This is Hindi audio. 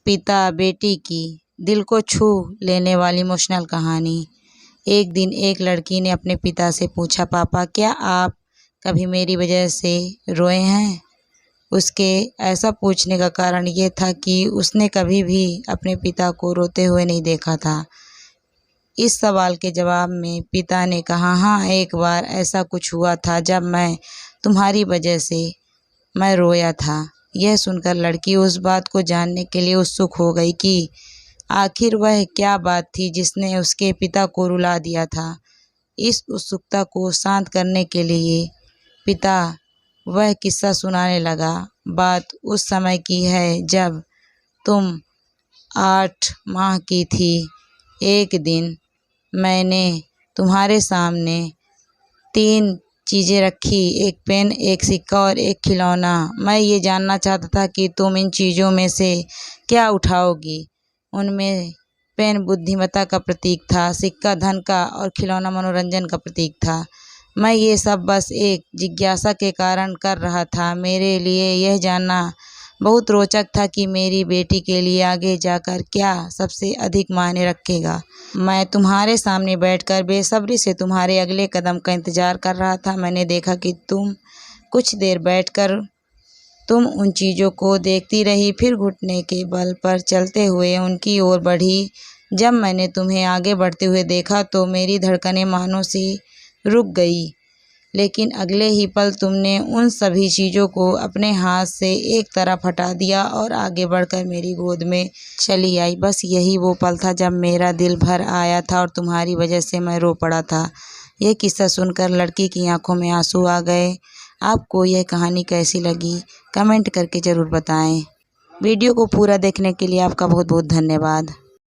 पिता बेटी की दिल को छू लेने वाली इमोशनल कहानी। एक दिन एक लड़की ने अपने पिता से पूछा, पापा क्या आप कभी मेरी वजह से रोए हैं? उसके ऐसा पूछने का कारण ये था कि उसने कभी भी अपने पिता को रोते हुए नहीं देखा था। इस सवाल के जवाब में पिता ने कहा, हाँ, एक बार ऐसा कुछ हुआ था जब मैं तुम्हारी वजह से मैं रोया था। यह सुनकर लड़की उस बात को जानने के लिए उत्सुक हो गई कि आखिर वह क्या बात थी जिसने उसके पिता को रुला दिया था। इस उत्सुकता को शांत करने के लिए पिता वह किस्सा सुनाने लगा। बात उस समय की है जब तुम 8 माह की थी। एक दिन मैंने तुम्हारे सामने 3 चीज़ें रखी, एक पेन, एक सिक्का और एक खिलौना। मैं ये जानना चाहता था कि तुम इन चीज़ों में से क्या उठाओगी। उनमें पेन बुद्धिमत्ता का प्रतीक था, सिक्का धन का और खिलौना मनोरंजन का प्रतीक था। मैं ये सब बस एक जिज्ञासा के कारण कर रहा था। मेरे लिए यह जानना बहुत रोचक था कि मेरी बेटी के लिए आगे जाकर क्या सबसे अधिक मायने रखेगा। मैं तुम्हारे सामने बैठकर बेसब्री से तुम्हारे अगले कदम का इंतज़ार कर रहा था। मैंने देखा कि तुम कुछ देर बैठकर तुम उन चीज़ों को देखती रही, फिर घुटने के बल पर चलते हुए उनकी ओर बढ़ी। जब मैंने तुम्हें आगे बढ़ते हुए देखा तो मेरी धड़कनें मानो सी रुक गई, लेकिन अगले ही पल तुमने उन सभी चीज़ों को अपने हाथ से एक तरफ हटा दिया और आगे बढ़कर मेरी गोद में चली आई। बस यही वो पल था जब मेरा दिल भर आया था और तुम्हारी वजह से मैं रो पड़ा था। यह किस्सा सुनकर लड़की की आंखों में आंसू आ गए। आपको यह कहानी कैसी लगी कमेंट करके ज़रूर बताएं। वीडियो को पूरा देखने के लिए आपका बहुत बहुत धन्यवाद।